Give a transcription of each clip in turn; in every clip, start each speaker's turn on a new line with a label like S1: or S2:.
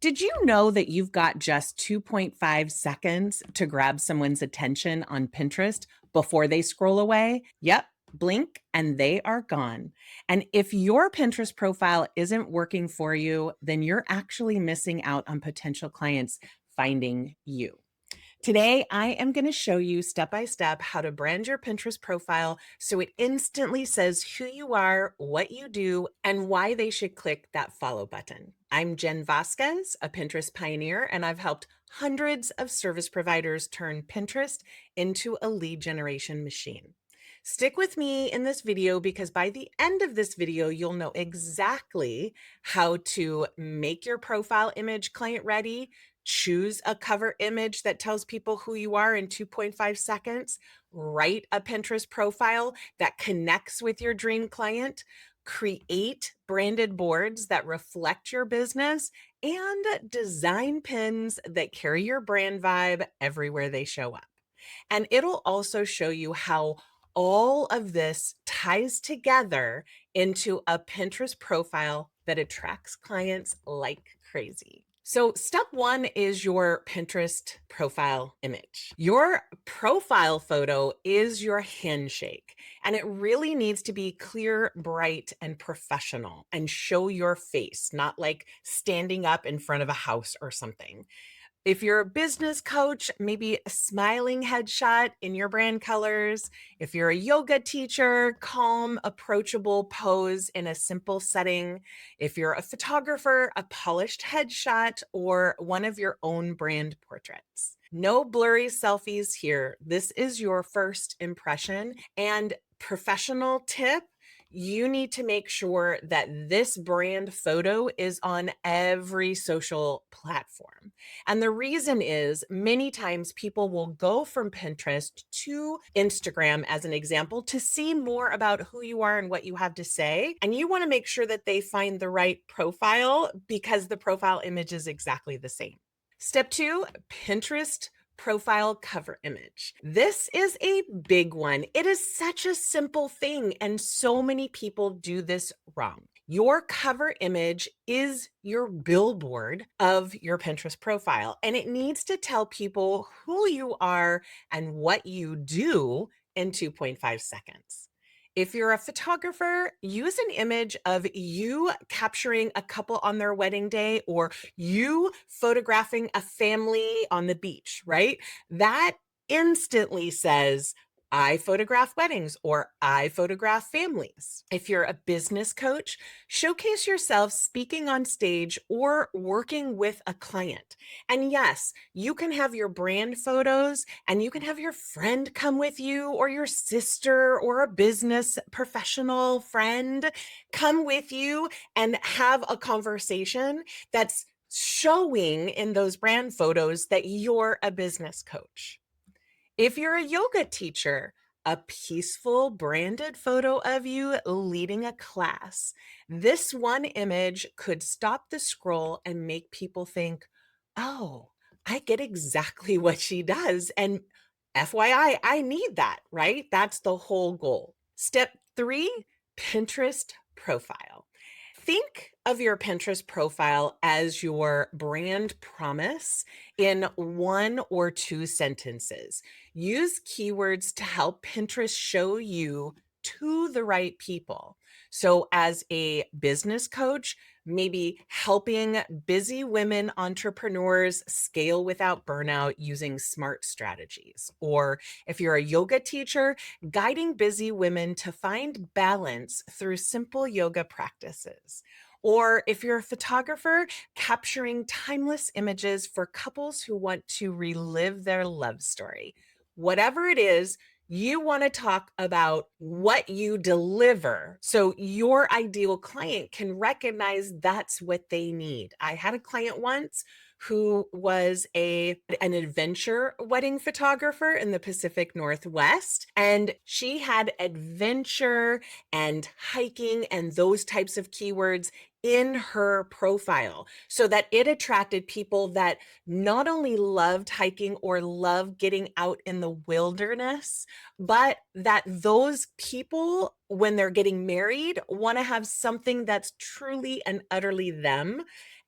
S1: Did you know that you've got just 2.5 seconds to grab someone's attention on Pinterest before they scroll away? Yep, blink and they are gone. And if your Pinterest profile isn't working for you, then you're actually missing out on potential clients finding you. Today, I am going to show you step by step how to brand your Pinterest profile so it instantly says who you are, what you do, and why they should click that follow button. I'm Jen Vasquez, a Pinterest pioneer, and I've helped hundreds of service providers turn Pinterest into a lead generation machine. Stick with me in this video because by the end of this video, you'll know exactly how to make your profile image client ready, choose a cover image that tells people who you are in 2.5 seconds, write a Pinterest profile that connects with your dream client, create branded boards that reflect your business, and design pins that carry your brand vibe everywhere they show up. And it'll also show you how all of this ties together into a Pinterest profile that attracts clients like crazy. So, step one is your Pinterest profile image. Your profile photo is your handshake, and it really needs to be clear, bright, and professional and show your face, not like standing up in front of a house or something. If you're a business coach, maybe a smiling headshot in your brand colors. If you're a yoga teacher, calm, approachable pose in a simple setting. If you're a photographer, a polished headshot or one of your own brand portraits. No blurry selfies here. This is your first impression. And professional tip, you need to make sure that this brand photo is on every social platform. And the reason is many times people will go from Pinterest to Instagram, as an example, to see more about who you are and what you have to say. And you want to make sure that they find the right profile because the profile image is exactly the same. Step two, Pinterest profile cover image. This is a big one. It is such a simple thing, and so many people do this wrong. Your cover image is your billboard of your Pinterest profile, and it needs to tell people who you are and what you do in 2.5 seconds. If you're a photographer, use an image of you capturing a couple on their wedding day or you photographing a family on the beach, right? That instantly says, I photograph weddings or I photograph families. If you're a business coach, showcase yourself speaking on stage or working with a client. And yes, you can have your brand photos and you can have your friend come with you or your sister or a business professional friend come with you and have a conversation that's showing in those brand photos that you're a business coach. If you're a yoga teacher, a peaceful branded photo of you leading a class. This one image could stop the scroll and make people think, oh, I get exactly what she does. And FYI, I need that, right? That's the whole goal. Step three, Pinterest profile. Think of your Pinterest profile as your brand promise in one or two sentences. Use keywords to help Pinterest show you to the right people. So, as a business coach, maybe helping busy women entrepreneurs scale without burnout using smart strategies. Or if you're a yoga teacher, guiding busy women to find balance through simple yoga practices. Or if you're a photographer, capturing timeless images for couples who want to relive their love story. Whatever it is, you want to talk about what you deliver so your ideal client can recognize that's what they need. I had a client once who was an adventure wedding photographer in the Pacific Northwest, and she had adventure and hiking and those types of keywords in her profile so that it attracted people that not only loved hiking or loved getting out in the wilderness, but that those people, when they're getting married, want to have something that's truly and utterly them.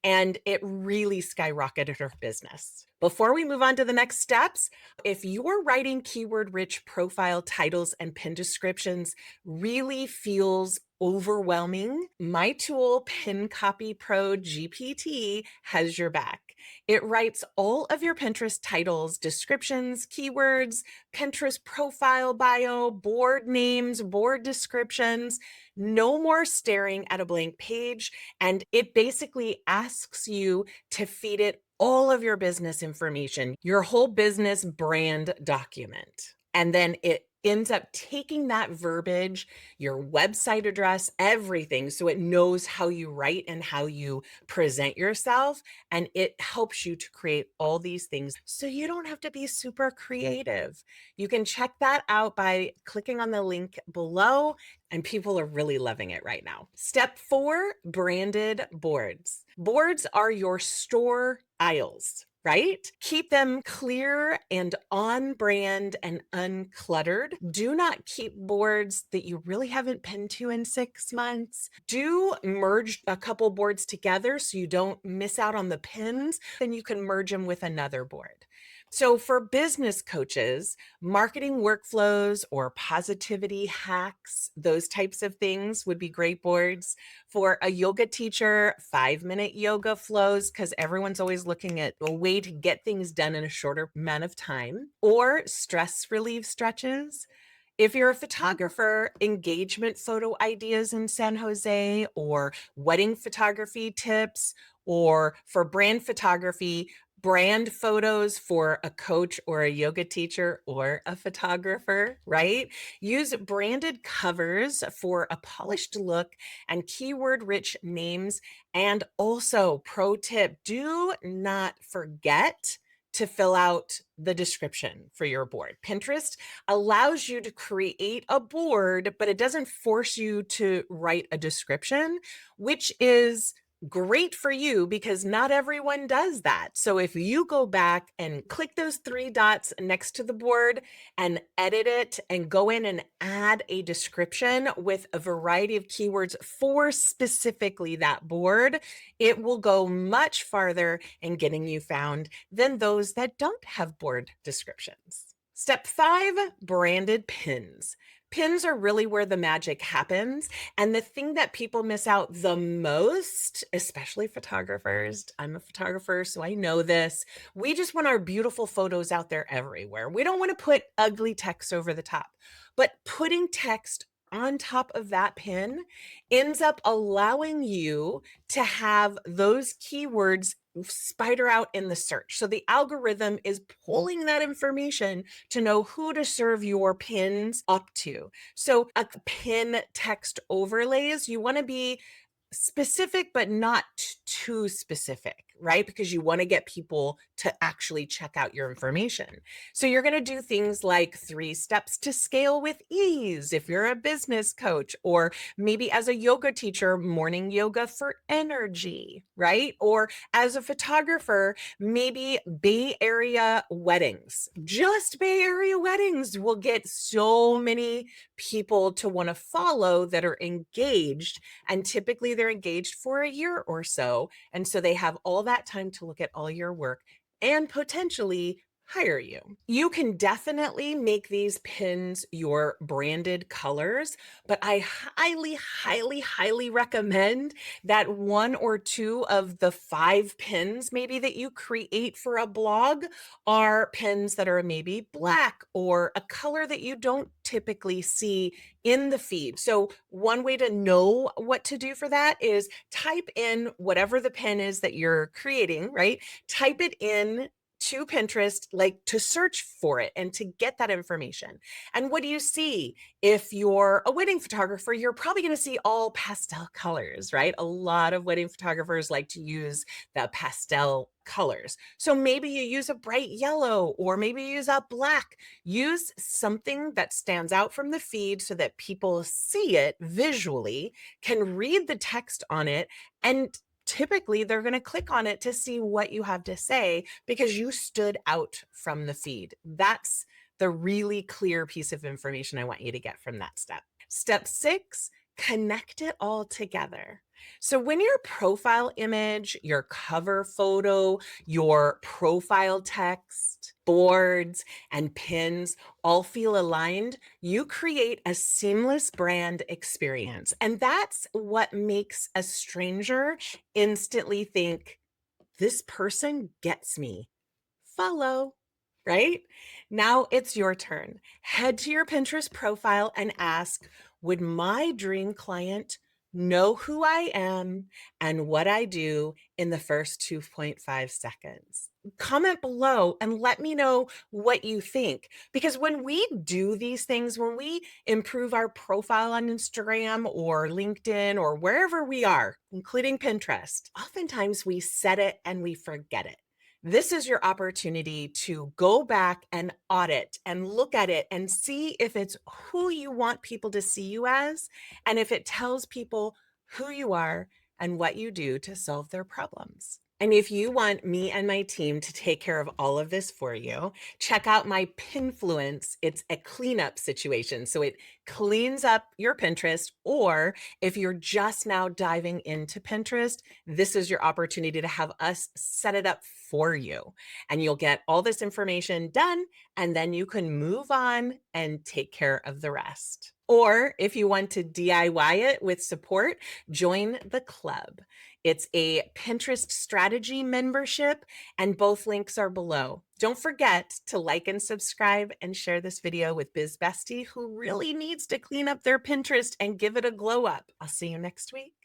S1: and it really skyrocketed her business. Before we move on to the next steps, if you're writing keyword rich profile titles and pin descriptions really feels overwhelming, my tool, Pin Copy Pro GPT, has your back. It writes all of your Pinterest titles, descriptions, keywords, Pinterest profile bio, board names, board descriptions. No more staring at a blank page. And it basically asks you to feed it all of your business information, your whole business brand document. And then it ends up taking that verbiage, your website address, everything, so it knows how you write and how you present yourself. And it helps you to create all these things so you don't have to be super creative. You can check that out by clicking on the link below, and people are really loving it right now. Step 4, branded boards. Boards are your store aisles, right? Keep them clear and on brand and uncluttered. Do not keep boards that you really haven't pinned to in 6 months. Do merge a couple boards together so you don't miss out on the pins. Then you can merge them with another board. So for business coaches, marketing workflows or positivity hacks, those types of things would be great boards. For a yoga teacher, 5-minute yoga flows, because everyone's always looking at a way to get things done in a shorter amount of time, or stress relief stretches. If you're a photographer, engagement photo ideas in San Jose, or wedding photography tips, or for brand photography, brand photos for a coach or a yoga teacher or a photographer, right? Use branded covers for a polished look and keyword rich names. And also, pro tip, do not forget to fill out the description for your board. Pinterest allows you to create a board, but it doesn't force you to write a description, which is great for you because not everyone does that. So if you go back and click those 3 dots next to the board and edit it and go in and add a description with a variety of keywords for specifically that board, it will go much farther in getting you found than those that don't have board descriptions. Step 5, branded pins. Pins are really where the magic happens. And the thing that people miss out the most, especially photographers, I'm a photographer, so I know this. We just want our beautiful photos out there everywhere. We don't want to put ugly text over the top, but putting text on top of that pin ends up allowing you to have those keywords spider out in the search. So the algorithm is pulling that information to know who to serve your pins up to. So a pin text overlays, you want to be specific, but not too specific, right? Because you want to get people to actually check out your information. So you're going to do things like 3 steps to scale with ease if you're a business coach, or maybe as a yoga teacher, morning yoga for energy, right? Or as a photographer, maybe Bay Area weddings. Just Bay Area weddings will get so many people to want to follow that are engaged, and typically they're engaged for a year or so. And so they have all that time to look at all your work and potentially hire you. You can definitely make these pins your branded colors, but I highly recommend that 1 or 2 of the 5 pins maybe that you create for a blog are pins that are maybe black or a color that you don't typically see in the feed. So one way to know what to do for that is type in whatever the pin is that you're creating, right? Type it in to Pinterest, like to search for it and to get that information. And what do you see? If you're a wedding photographer, you're probably going to see all pastel colors, right? A lot of wedding photographers like to use the pastel colors. So maybe you use a bright yellow, or maybe you use a black. Use something that stands out from the feed so that people see it visually, can read the text on it, and typically they're going to click on it to see what you have to say because you stood out from the feed. That's the really clear piece of information I want you to get from that step. Step 6, connect it all together. So, when your profile image, your cover photo, your profile text, boards, and pins all feel aligned, you create a seamless brand experience. And that's what makes a stranger instantly think, this person gets me. Follow, right? Now it's your turn. Head to your Pinterest profile and ask, would my dream client know who I am and what I do in the first 2.5 seconds? Comment below and let me know what you think. Because when we do these things, when we improve our profile on Instagram or LinkedIn or wherever we are, including Pinterest, oftentimes we set it and we forget it. This is your opportunity to go back and audit and look at it and see if it's who you want people to see you as, and if it tells people who you are and what you do to solve their problems. And if you want me and my team to take care of all of this for you, check out my Pinfluence. It's a cleanup situation. So it cleans up your Pinterest, or if you're just now diving into Pinterest, this is your opportunity to have us set it up for you. And you'll get all this information done, and then you can move on and take care of the rest. Or if you want to DIY it with support, join the club. It's a Pinterest strategy membership, and both links are below. Don't forget to like and subscribe and share this video with Biz Bestie, who really needs to clean up their Pinterest and give it a glow up. I'll see you next week.